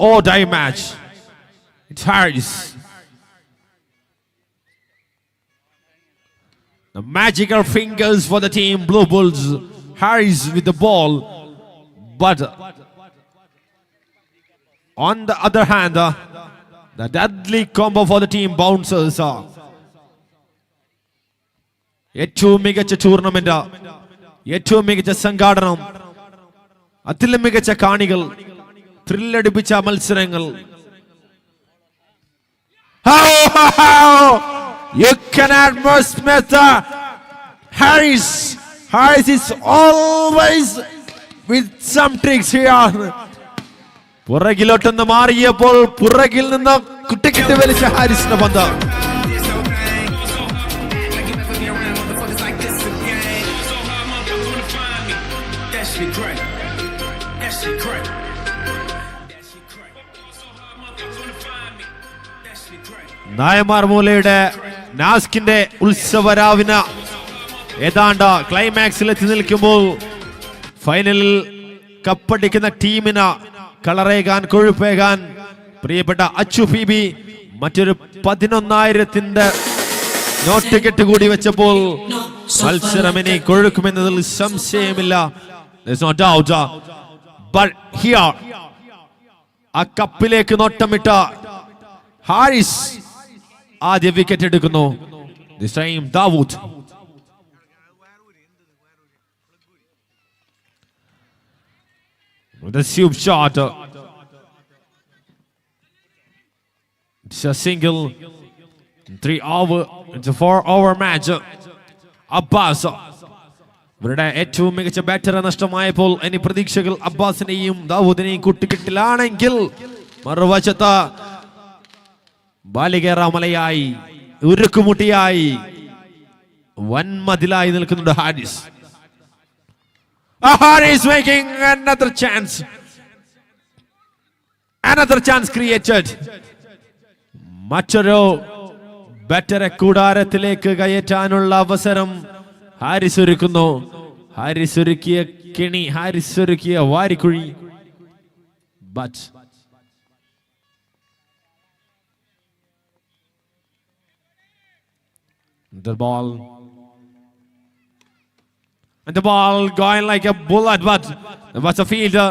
or die match. It's Harris. The magical fingers for the team Blue Bulls. Harris with the ball. But on the other hand, the deadly combo for the team Bouncers. ഏറ്റവും മികച്ച tournament, ഏറ്റവും മികച്ച സംഘാടനം, അതിലും മികച്ച കാണികൾ, ത്രില്ലടിപ്പിച്ച മത്സരങ്ങൾ. You cannot miss Harris. Harris is always with some tricks here. പുറകിലോട്ടൊന്ന് മാറിയപ്പോൾ പുറകിൽ നിന്ന് കുട്ടിക്കിട്ട് വലിച്ച ഹാരിസിന്റെ പന്ത്. നായമാർ മൂലയുടെ നാസ്കിന്റെ ഉത്സവരാവിന് ഏതാണ്ട് ക്ലൈമാക്സിൽ എത്തി നിൽക്കുമ്പോൾ ഫൈനലിൽ കപ്പടിക്കുന്ന ടീമിന് കളറേകാൻ കൊഴുപ്പേകാൻ പ്രിയപ്പെട്ട അച്ചു ഫീബി മറ്റൊരു 11,000 നോട്ട് കെട്ട് കൂടി വെച്ചപ്പോൾ മത്സരം ഇനി കൊഴുക്കുമെന്നതിൽ സംശയമില്ല. There's no doubt. But here ആ കപ്പിലേക്ക് നോട്ടമിട്ട ഹാരിസ് ആദ്യ വിക്കറ്റ് എടുക്കുന്നു. This time Dawood. With a soup shot. It's a single. 3-over. It's a 4-over match. Abbas. ഇവരുടെ ഏറ്റവും മികച്ച ബാറ്ററെ നഷ്ടമായപ്പോൾ ഇനി പ്രതീക്ഷകൾ അബ്ബാസിനെയും ദാവൂദിനെയും കൂട്ടുകെട്ടിലാണെങ്കിൽ മറുവശത്ത് ബാലികേറാമലയായി ഉരുക്കുമുട്ടിയായി വൻമതിലായി നിൽക്കുന്നുണ്ട് Haris. Harris making another chance. Another chance created. മറ്റൊരു ബാറ്ററെ കൂടാരത്തിലേക്ക് കയറ്റാനുള്ള അവസരം ഹാരിസ് ഒരുക്കുന്നു. ഹാരിസ് ഒരുക്കിയ കെണി, ഹാരിസ് ഒരുക്കിയ വാരിക്കുഴി. But the ball going like a bullet, but was a fielder.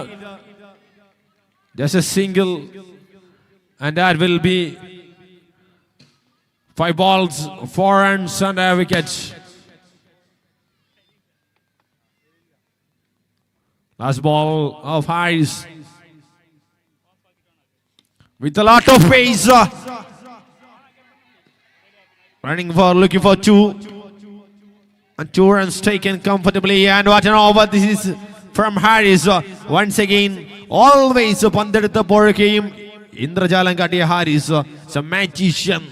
Just a single, and that will be 5 balls, 4 runs and a wicket. Last ball of Harris with a lot of pace, looking for 2. And 2 runs taken comfortably. And what an over this is from Harris. Once again, always പന്തെടുത്ത പോഴൊക്കെയും ഇന്ദ്രജാലം കാട്ടിയ Haris. It's a magician.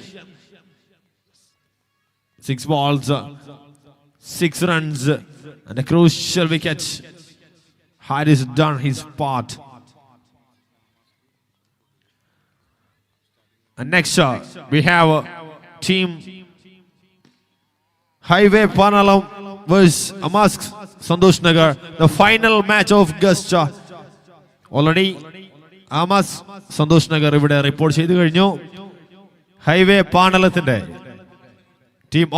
6 balls, 6 runs and a crucial wicket. Harris done his part. And next we have team Highway Panalam versus Amask Santosh Nagar, the final match of Guscha. Already Amask Santosh Nagar ഇവിടെ report ചെയ്തു കഴിഞ്ഞു. Highway പാനലത്തിന്റെ team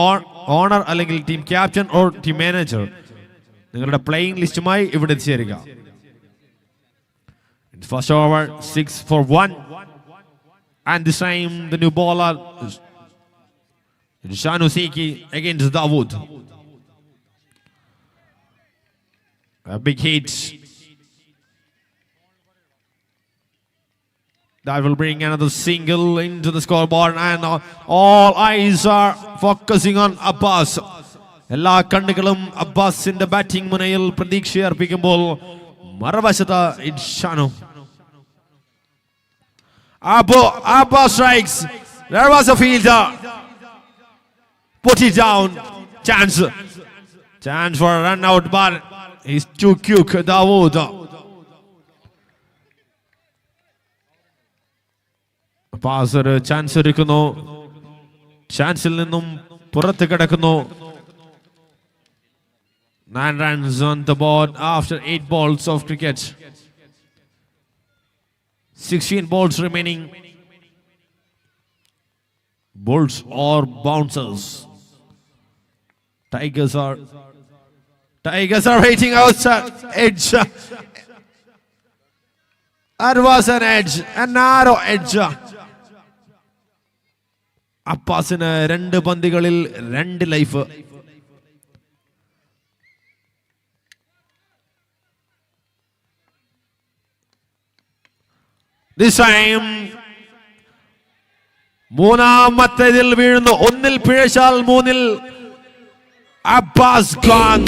owner അല്ലെങ്കിൽ team captain or team manager നിങ്ങളുടെ playing ലിസ്റ്റുമായി ഇവിടെ എത്തിച്ചേരുക. First over 6 for 1, and this time the new bowler Shanusiki against Dawood. A big hit. That will bring another single into the scoreboard, and all eyes are focusing on Abbas. എല്ലാ കണ്ണുകളും അബ്ബാസിന്റെ batting മുനയിൽ പ്രതീക്ഷയർപ്പിക്കുമ്പോൾ മറുവശത്ത് Shanu. Abbas strikes. There was a fielder. Put it down. Chance for a run out, but he's too quick. Dawood. Pass ഒരു chance എടുക്കുന്നു. ചാൻസിൽ നിന്നും പുറത്ത് കിടക്കുന്നു. 9 runs on the board after 8 balls of cricket. 16 balls remaining. Balls or bouncers. Tigers are waiting outside edge. That was an edge, a narrow edge. അപ്പാസിന് 2 പന്തുകളിൽ 2 life. This time മൂന്നാമത്തേതിൽ വീഴുന്നു. 1-ൽ പിഴച്ചാൽ 3-ൽ Abbas Khan.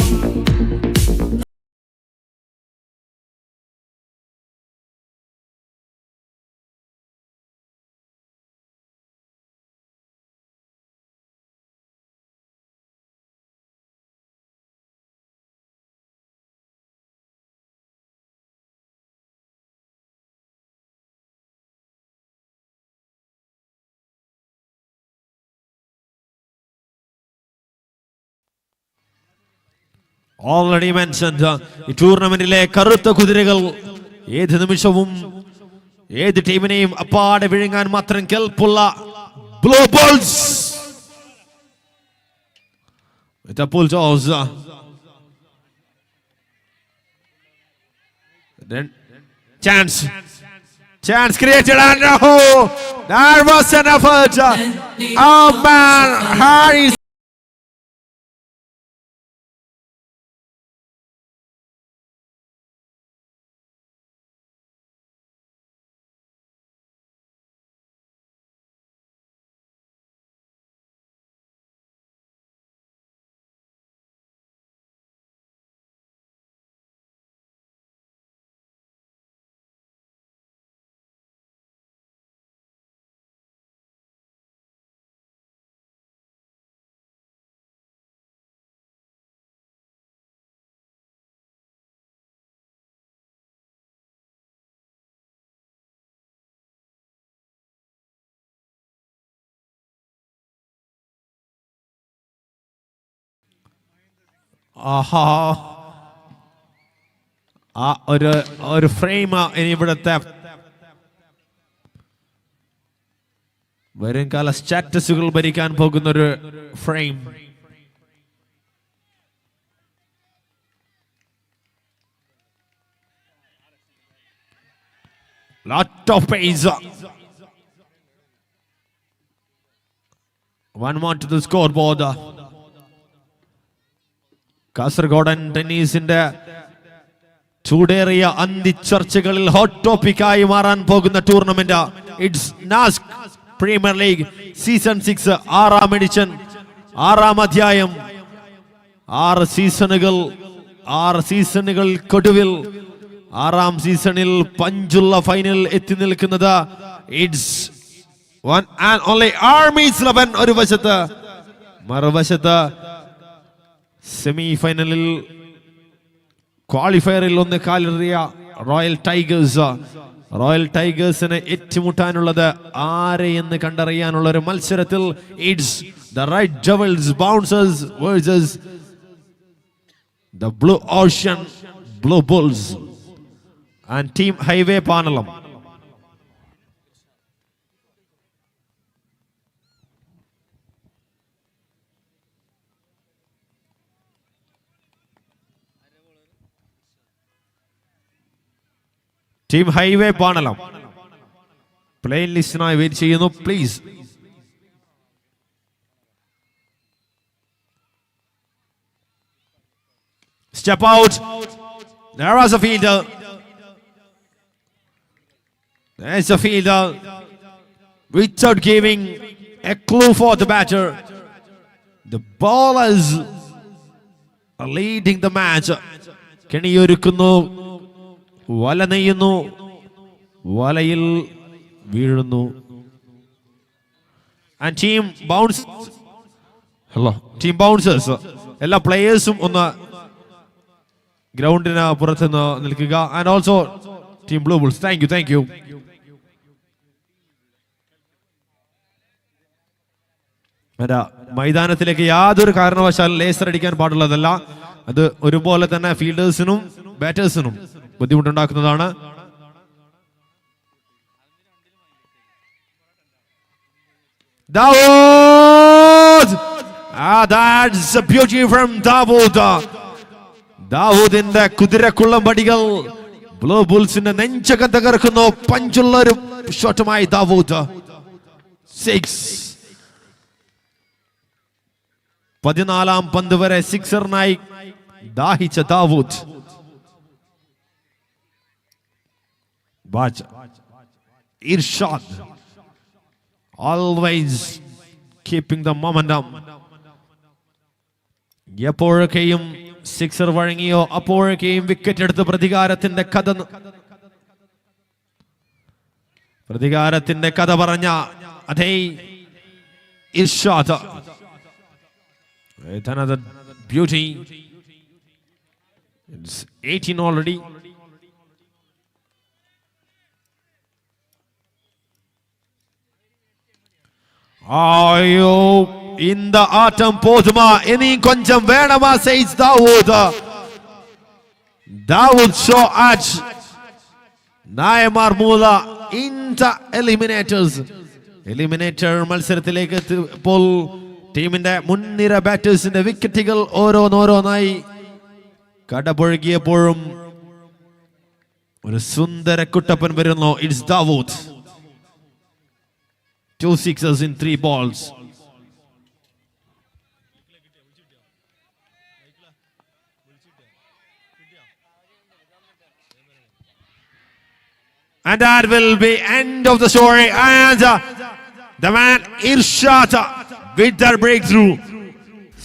Already mentioned, ഈ ടൂർണമെന്റിലെ കറുത്ത കുതിരകൾ ഏത് നിമിഷവും ഏത് ടീമിനെയും അപ്പാടെ വിഴുങ്ങാൻ മാത്രം കെൽപ്പുള്ള Blue Balls. Chance created and that was an effort. Oh man, Harris. ഒരു ഫ്രെയിം ഇനി ഇവിടുത്തെ വരും കാല സ്റ്റാറ്റസുകൾ ഭരിക്കാൻ പോകുന്ന ഒരു frame. Lot of pace. 1-1 to the scoreboard. കാസർഗോഡൻ ടെന്നീസിന്റെ ചൂടേറിയ അന്തിച്ചർച്ചകളിൽ ഹോട്ട് ടോപ്പിക്കായി മാറാൻ പോകുന്ന tournament it's Nazca premier league season 6 6ാം edition 6ാം അധ്യായം. 6 സീസണുകൾക്കൊടുവിൽ 6ാം സീസണിൽ പഞ്ചുള്ള ഫൈനൽ എത്തി നിൽക്കുന്നത് it's one and only armies 11 ഒരു വശത്ത്, മറുവശത്ത് സെമി ഫൈനലിൽ ക്വാളിഫയറിൽ 1 കാലിറിയ റോയൽ ടൈഗേഴ്സ്. റോയൽ ടൈഗേഴ്സിന് ഏറ്റുമുട്ടാനുള്ളത് ആരെ എന്ന് കണ്ടറിയാനുള്ള ഒരു മത്സരത്തിൽ it's the Red Devils bouncers versus the Blue Ocean Blue Bulls and team Highway Panalam. Team Highway Panalam playing ലിസ്റ്റിനായി വെയിറ്റ് ചെയ്യുന്നു. Please step out. There was a fielder. There's a fielder without giving a clue for the batter. The bowlers are leading the match. കെണിയൊരുക്കുന്നു, വല നെയ്യുന്നു, വലയിൽ വീഴുന്നു. And team bouncers എല്ലാ പ്ലേയേഴ്സും ഒന്ന് ഗ്രൗണ്ടിന് പുറത്തുനിന്ന് നിൽക്കുക. And also team Blue Bulls. Thank you. മൈതാനത്തിലേക്ക് യാതൊരു കാരണവശാലും ലേസർ അടിക്കാൻ പാടുള്ളതല്ല. അത് ഒരുപോലെ തന്നെ ഫീൽഡേഴ്സിനും ബാറ്റേഴ്സിനും ബുദ്ധിമുട്ടുണ്ടാക്കുന്നതാണ്. Dawood! That's a beauty from Dawood. ദാവൂദിന്റെ കുതിരക്കുള്ളം പടികൾ ബ്ലൂ ബുൾസിന്റെ നെഞ്ചകം തകർക്കുന്നു. പഞ്ചുള്ള ഒരു ഷോട്ടുമായി ദാവൂദ്. 6. 14 പന്ത് വരെ സിക്സറിനായി ദാഹിച്ച Dawood. Irshad always keeping the momentum. എപ്പോഴൊക്കെയും സിക്സർ വഴങ്ങിയോ അപ്പോഴൊക്കെയും വിക്കറ്റ് എടുത്ത് പ്രതികാരത്തിന്റെ കഥ പറഞ്ഞ അതേ Irshad. Another beauty. It's 18 already. അയ്യോ இந்த ஆட்டம் போதுமா? இனி கொஞ்சம் வேணுமா? says Dawood show at Naimar Mula into eliminator മത്സരത്തിലേക്ക് ഇപ്പോൾ ടീമിന്റെ മുൻനിര ബാറ്റേഴ്സിന്റെ വിക്കറ്റുകൾ ഓരോന്നോരോന്നായി കടപുഴകിയപ്പോഴും ഒരു സുന്ദര കുട്ടപ്പൻ വരുന്നു. It's Dawood. 2 sixes in 3 balls. And that will be end of the story. And the man Irshad with their breakthrough.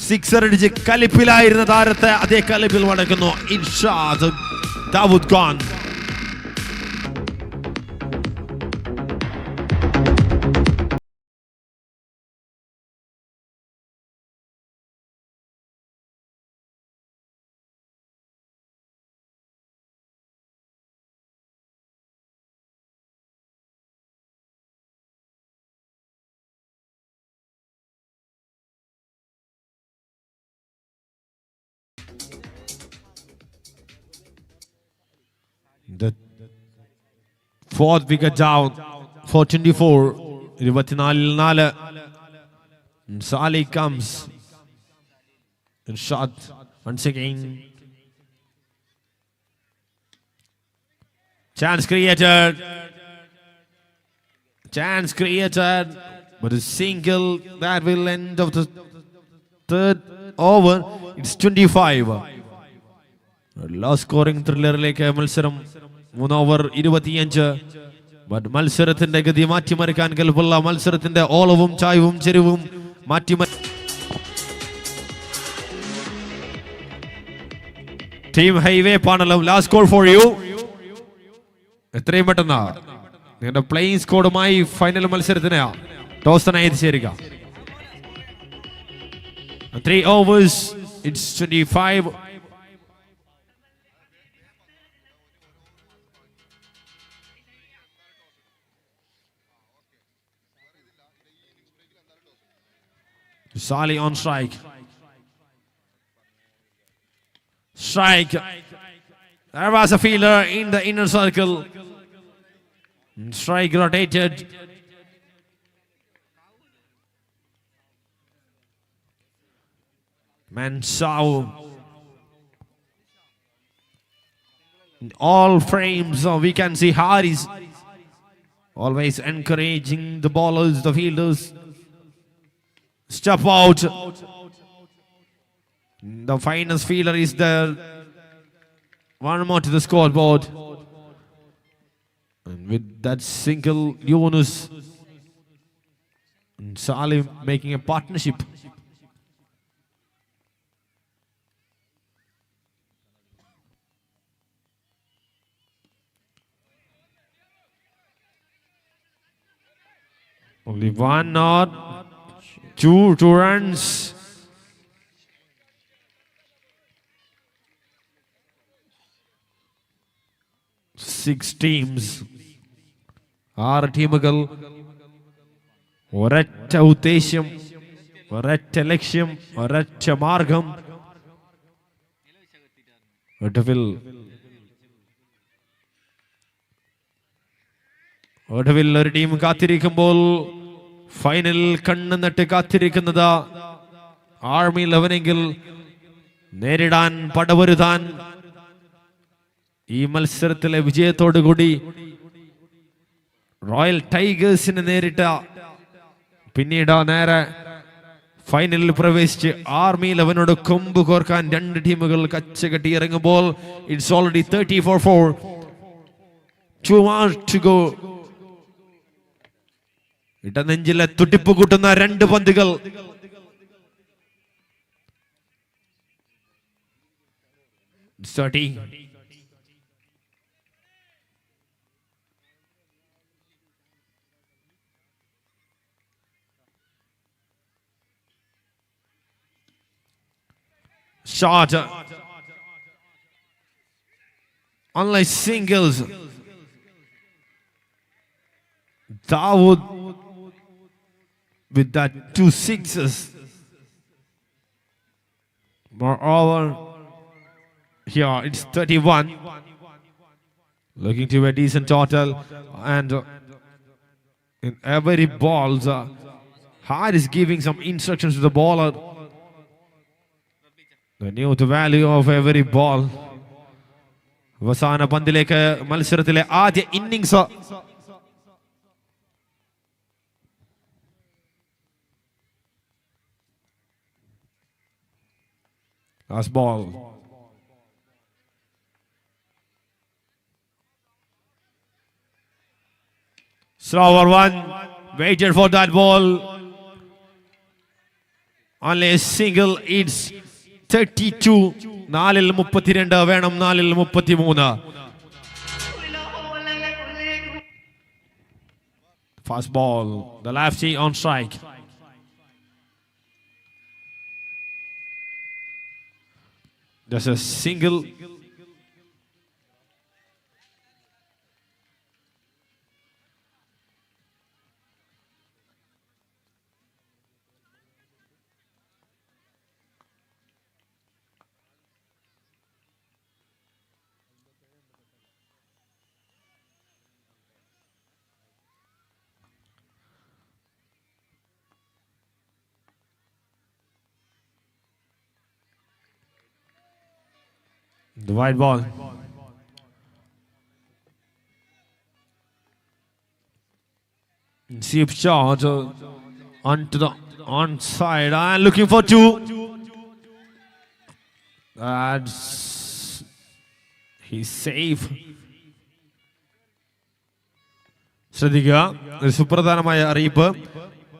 Sixer അടിച്ച് കലിപ്പിലായിരുന്ന താരത്തെ അതേ കലിപ്പിൽ മടക്കുന്നു. Irshad. Dawood gone. The 4th wicket down for 24. 24. Salih comes. Irshad once again. Chance created. But a single that will end of the 3rd over. It's 25. Low scoring ത്രില്ലറിലേക്ക് മത്സരം 3 over 25. But മത്സരത്തിന്റെ ഗതി മാറ്റിമറിക്കാൻ കൽപ്പുള്ള മത്സരത്തിന്റെ ഓളവും ചായവും ചെരുവും team Highway Panalam last call for you. എത്രയും പെട്ടെന്ന് നിങ്ങളുടെ പ്ലേയിങ് സ്കോഡുമായി ഫൈനൽ മത്സരത്തിന് ടോസ്റ്റനായി എത്തിച്ചേരുക. 3 overs. It's 25. Salih on strike. There was a fielder in the inner circle. Strike rotated. Mansau. In all frames, we can see Haris always encouraging the bowlers, the fielders. Step out. The finest fielder is there. One more to the scoreboard. And with that single, Yunus and Salim making a partnership. Only 1 not. 2 runs. Six teams. 6 ടീമുകൾ. ഒരൊറ്റ ഉദ്ദേശം, ഒരൊറ്റ ലക്ഷ്യം, ഒരൊറ്റ മാർഗം. ഒടുവിൽ ഒരു team കാത്തിരിക്കുമ്പോൾ ഫൈനലിൽ കണ്ണ് നട്ട് കാത്തിരിക്കുന്നത് ആർമി 11 നേരിടാൻ പടവരുതാൻ ഈ മത്സരത്തിലെ വിജയത്തോടുകൂടി റോയൽ ടൈഗേഴ്സിനെ നേരിട്ട പിന്നീട് നേരെ ഫൈനലിൽ പ്രവേശിച്ച് ആർമി 11 കൊമ്പ് കോർക്കാൻ രണ്ട് ടീമുകൾ കച്ചകെട്ടി ഇറങ്ങുമ്പോൾ it's already 34-4. 2 more to go. ഇടനെഞ്ചിലെ തുടിപ്പ് കൂട്ടുന്ന രണ്ട് പന്തുകൾ. Shot. Unlike singles. Dawood with that 2 sixes. Moreover, here it's 31. Looking to a decent total. And in every ball, Hard is giving some instructions to the bowler. They knew the value of every ball. അവസാന പന്തിലേക്ക് മത്സരത്തിലെ ആദ്യ innings. Last ball. Slower one. Waited for that ball. Only a single. It's 32. 4-32 വേണം. 4-33. Fast ball. The lefty on strike. There's a single. The white ball. Deep shot onto the onside and looking for 2. That's he's safe. ശ്രദ്ധിക്കുക, ഒരു സുപ്രധാനമായ അറിയിപ്പ്.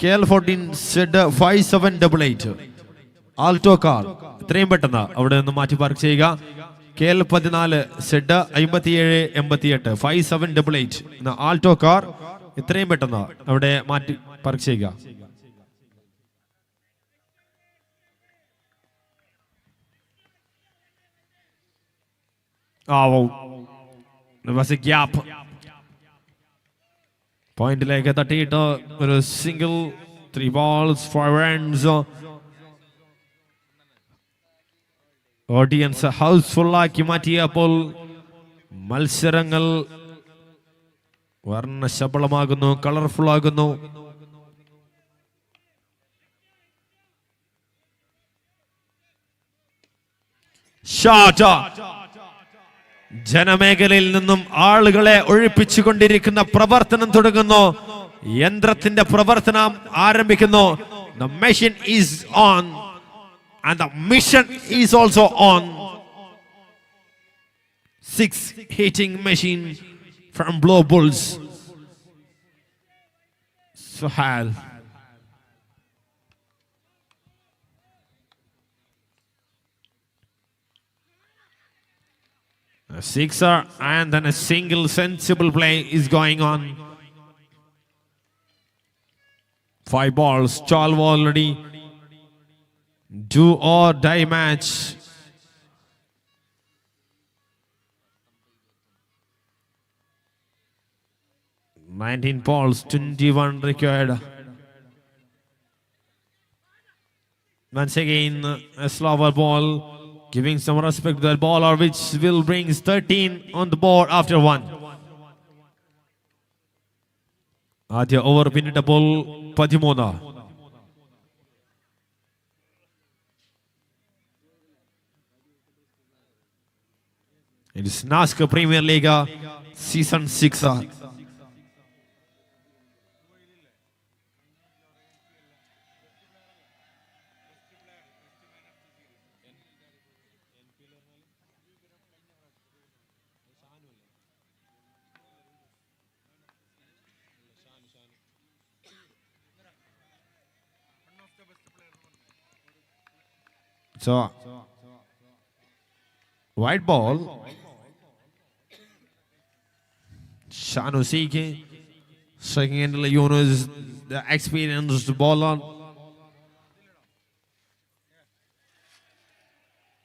KL14 Z 5788 Alto car എത്രയും പെട്ടെന്ന് അവിടെ നിന്ന് മാറ്റി പാർക്ക് ചെയ്യുക. KL14 സെഡ് 5788 5788 എന്ന ആൾട്ടോ കാർ എത്രയും പെട്ടെന്ന് അവിടെ മാറ്റി പാർക്ക് ചെയ്യുക. ഗ്യാപ്പ് പോയിന്റിലേക്ക് തട്ടിയിട്ട് ഒരു single. 3 balls 4 runs. Audience house full ആക്കി മാറ്റിയപ്പോൾ മത്സരങ്ങൾ വർണ്ണശബളമാകുന്നു, കളർഫുൾ ആകുന്നു. ഷോട്ട്. ജനമേഖലയിൽ നിന്നും ആളുകളെ ഒഴിപ്പിച്ചുകൊണ്ടിരിക്കുന്ന പ്രവർത്തനം തുടങ്ങുന്നു. യന്ത്രത്തിന്റെ പ്രവർത്തനം ആരംഭിക്കുന്നു. The machine is on and the mission is also on. 6 hitting machine from Blue Bulls. Sohail. A sixer and then a single sensible play is going on. 5 balls, 12 already. Do or die match. Nineteen balls, 21 required. Once again, a slower ball, giving some respect to that bowler, which will bring 13 on the board after 1. ആദ്യ over പിന്നിട്ടപ്പോൾ 13. It is NASCAR Premier League Season 6. So, white ball. Shanu Siki striking into Yunus, the experienced bowler.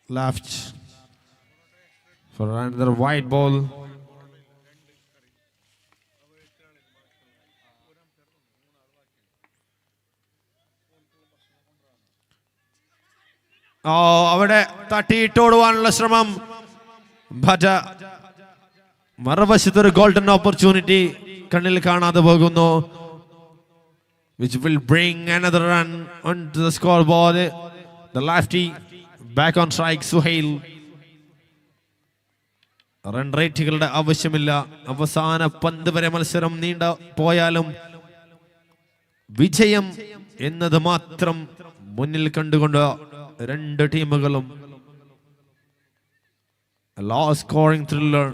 Left for another white ball. അവിടെ തട്ടിയിട്ടോടുവാനുള്ള ശ്രമം. But മറുവശത്തൊരു golden opportunity കണ്ണിൽ കാണാതെ പോകുന്നു. Which will bring another run onto the scoreboard. The lefty back on strike, Suhail. Run റേറ്റുകളുടെ ആവശ്യമില്ല. അവസാന പന്ത് വരെ മത്സരം നീണ്ട പോയാലും വിജയം എന്നത് മാത്രം മുന്നിൽ കണ്ടുകൊണ്ട് രണ്ട് ടീമുകളും low scoring thriller.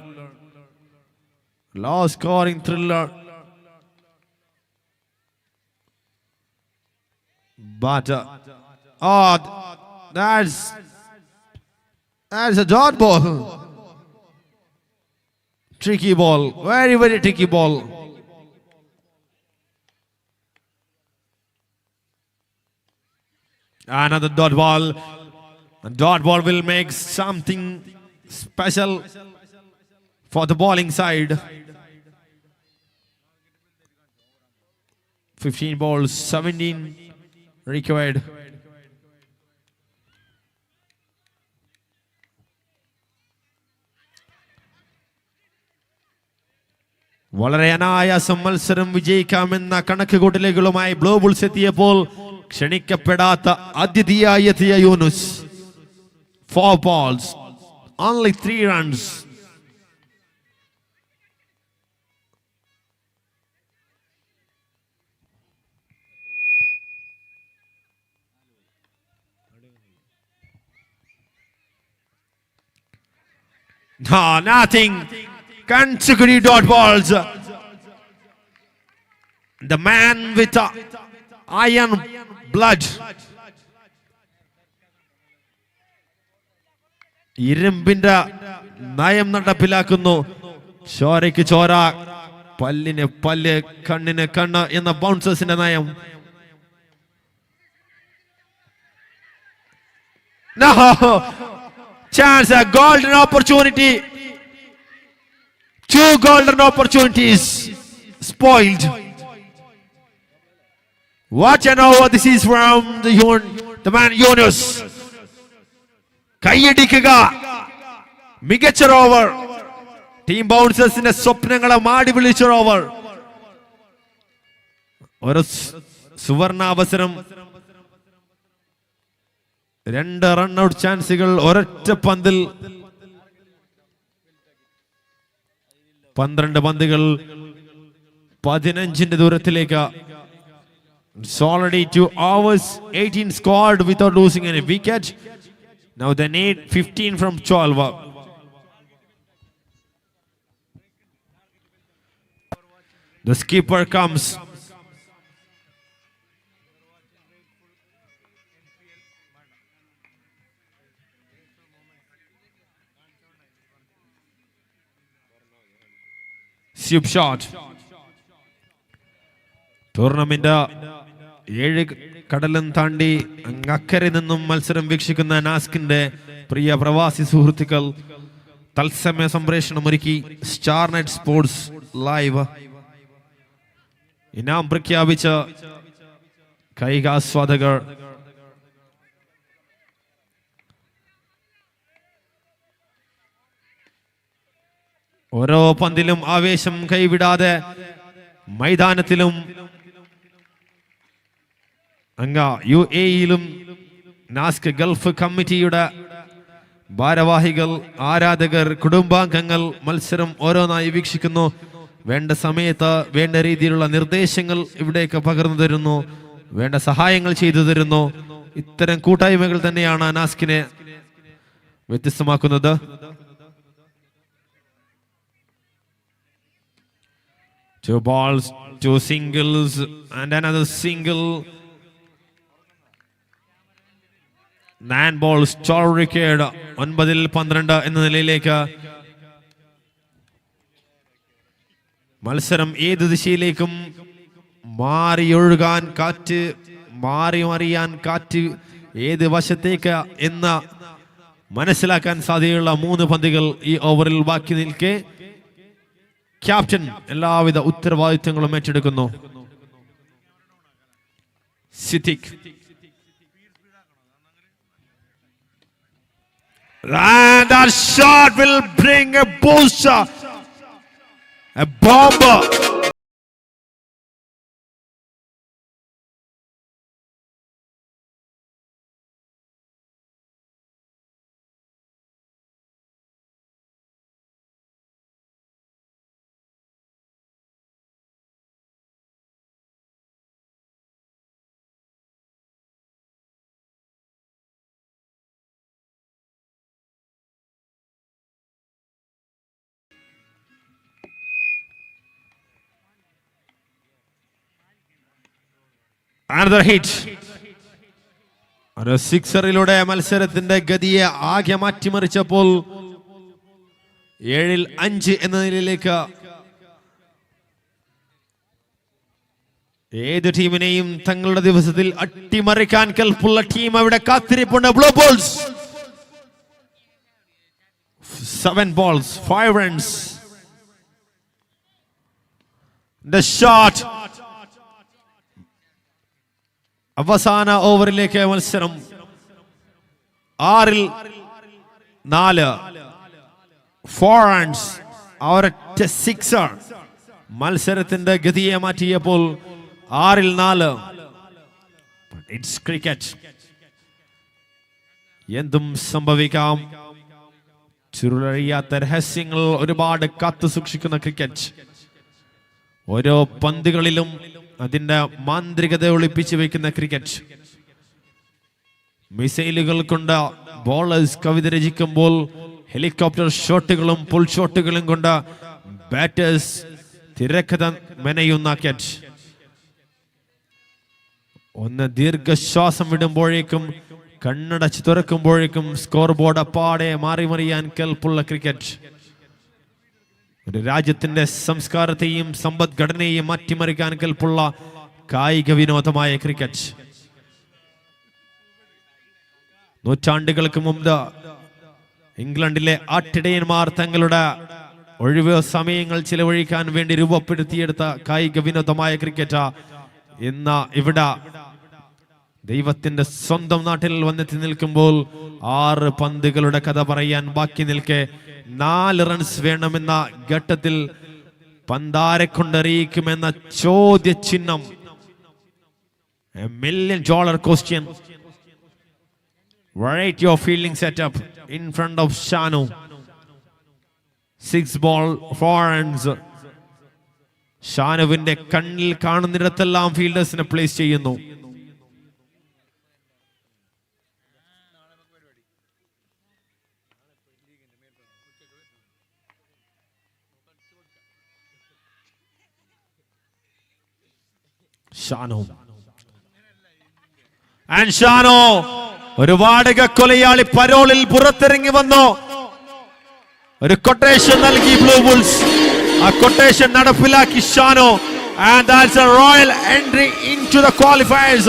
But that's a dot ball. Tricky ball, very, very tricky ball. Another dot ball. And dot ball will make something special for the bowling side. 15 balls, 17 required. വളരെ അനായാസം മത്സരം വിജയിക്കാമെന്ന കണക്കുകൂട്ടലുകളുമായി ബ്ലൂ ബുൾസ് എത്തിയപ്പോൾ ക്ഷണിക്കപ്പെടാത്ത അതിഥിയായി എത്തിയ Yunus. 4 balls, only 3 runs. No, nothing. Consecutive dot balls. The man with iron blood. ഇരുമ്പിന്റെ നയം നടപ്പിലാക്കുന്നു. ചോരയ്ക്ക് ചോര, പല്ലിന് പല്ല്, കണ്ണിന് കണ്ണ് എന്ന ബൗൺസേഴ്സിന്റെ നയം. No chance, a golden opportunity. 2 golden opportunities spoiled. What an over this is from the man Yunus. കൈയടിക്കുക, മികച്ച ഓവർ. ടീം ബൗൺസേഴ്സിന്റെ സ്വപ്നങ്ങളെ മാടി വിളിച്ച ഓവർ. ഒരു സുവർണാവസരം. 2 റൺഔട്ട് ചാൻസുകൾ ഒരൊറ്റ പന്തിൽ. 12 പന്തുകൾ 15 ദൂരത്തിലേക്ക്. It's already 2 hours, 18 scored without losing any wicket. Now they need 15 from 12. The skipper comes. Sweep shot. Tournament 7 കടലും താണ്ടി അങ്ങക്കരെ നിന്നും മത്സരം വീക്ഷിക്കുന്ന നാസ്കിന്റെ പ്രിയ പ്രവാസി സുഹൃത്തുക്കൾ തത്സമയ സംപ്രേഷണം ഒരുക്കി സ്റ്റാർ നെറ്റ് സ്പോർട്സ് ലൈവ്. ഇനാം പ്രഖ്യാപിച്ച കായികാസ്വാദകർ ഓരോ പന്തിലും ആവേശം കൈവിടാതെ മൈതാനത്തിലും UAE-യിലും നാസ്ക് ഗൾഫ് കമ്മിറ്റിയുടെ ഭാരവാഹികൾ, ആരാധകർ, കുടുംബാംഗങ്ങൾ മത്സരം ഓരോന്നായി വീക്ഷിക്കുന്നു. വേണ്ട സമയത്ത് വേണ്ട രീതിയിലുള്ള നിർദ്ദേശങ്ങൾ ഇവിടേക്ക് പകർന്നു തരുന്നു, വേണ്ട സഹായങ്ങൾ ചെയ്തു തരുന്നു. ഇത്തരം കൂട്ടായ്മകൾ തന്നെയാണ് നാസ്കിനെ വ്യത്യസ്തമാക്കുന്നത്. 2 balls, 2 singles and another single. 9 balls, total record 9-12 എന്ന നിലയിലേക്ക് മത്സരം ഏത് ദിശയിലേക്കും മാറിയൊഴുകാൻ കാറ്റ്, മാറിമറിയാൻ കാറ്റ് ഏത് വശത്തേക്ക് എന്ന് മനസ്സിലാക്കാൻ സാധ്യതയുള്ള 3 പന്തുകൾ ഈ ഓവറിൽ ബാക്കി നിൽക്കെ ക്യാപ്റ്റൻ എല്ലാവിധ ഉത്തരവാദിത്വങ്ങളും ഏറ്റെടുക്കുന്നു. Siddique. And that shot will bring a booster, a bomber. Another hit. ഒരു സിക്സറിലൂടെ മത്സരത്തിന്റെ ഗതിയെ ആകെ മാറ്റിമറിച്ചപ്പോൾ 7-5 എന്ന നിലയിലേക്ക് ഏത് ടീമിനെയും തങ്ങളുടെ ദിവസത്തിൽ അട്ടിമറിക്കാൻ കൽപ്പുള്ള ടീം അവിടെ കാത്തിരിപ്പുണ്ട്. Blue Balls, 7 balls, 5 runs. The shot. അവസാന ഓവറിലേക്ക് മത്സരം 6-4, 4 runs. ഒരൊറ്റ സിക്സർ മത്സരത്തിന്റെ ഗതിയെ മാറ്റിയപ്പോൾ 6-4. ഇറ്റ്സ് ക്രിക്കറ്റ്, എന്തും സംഭവിക്കാം. ചുരുളഴിയാത്ത രഹസ്യങ്ങൾ ഒരുപാട് കാത്തു സൂക്ഷിക്കുന്ന ക്രിക്കറ്റ്. ഓരോ പന്തുകളിലും അതിന്റെ മാന്ത്രികത ഒളിപ്പിച്ചു വെക്കുന്ന ക്രിക്കറ്റ്. മിസൈലുകൾ കൊണ്ട് ബോളേഴ്സ് കവിത രചിക്കുമ്പോൾ ഹെലികോപ്റ്റർ ഷോട്ടുകളും പുൾ ഷോട്ടുകളും കൊണ്ട് ബാറ്റേഴ്സ് തിരക്കഥ മെനയുന്ന ക്യാച്ച്. ഒന്ന് ദീർഘശ്വാസം വിടുമ്പോഴേക്കും കണ്ണടച്ച് തുറക്കുമ്പോഴേക്കും സ്കോർ ബോർഡ് അപ്പാടെ മാറിമറിയാൻ കെൽപ്പുള്ള ക്രിക്കറ്റ്. ഒരു രാജ്യത്തിന്റെ സംസ്കാരത്തെയും സമ്പദ്ഘടനയെയും മാറ്റിമറിക്കാൻ കെൽപ്പുള്ള കായിക വിനോദമായ ക്രിക്കറ്റ്. നൂറ്റാണ്ടുകൾക്ക് മുമ്പ് ഇംഗ്ലണ്ടിലെ ആട്ടിടയന്മാർ തങ്ങളുടെ ഒഴിവ് സമയങ്ങൾ ചിലവഴിക്കാൻ വേണ്ടി രൂപപ്പെടുത്തിയെടുത്ത കായിക വിനോദമായ ക്രിക്കറ്റ് ഇന്ന് ഇവിടെ ദൈവത്തിന്റെ സ്വന്തം നാട്ടിൽ വന്നെത്തി നിൽക്കുമ്പോൾ 6 പന്തുകളുടെ കഥ പറയാൻ ബാക്കി നിൽക്കെ 4 റൺസ് വേണമെന്ന ഘട്ടത്തിൽ പന്താരെ കൊണ്ടറിയിക്കുമെന്ന ചോദ്യചിഹ്നം. $1 million question. Variety of fielding setup in front of Shanu. 6 balls, 4 runs. ഷാനുവിന്റെ കണ്ണിൽ കാണുന്നിടത്തെല്ലാം ഫീൽഡേഴ്സിനെ പ്ലേസ് ചെയ്യുന്നു. ഷാനോ ഒരു വാടക കൊലയാളി പരോളിൽ പുറത്തിറങ്ങി വന്നു. ഒരു കൊട്ടേഷൻ നൽകി ബ്ലൂ ബുൾസ്. ആ കൊട്ടേഷൻ നടപ്പിലാക്കി ഷാനോ. And that's a royal entry into the qualifiers.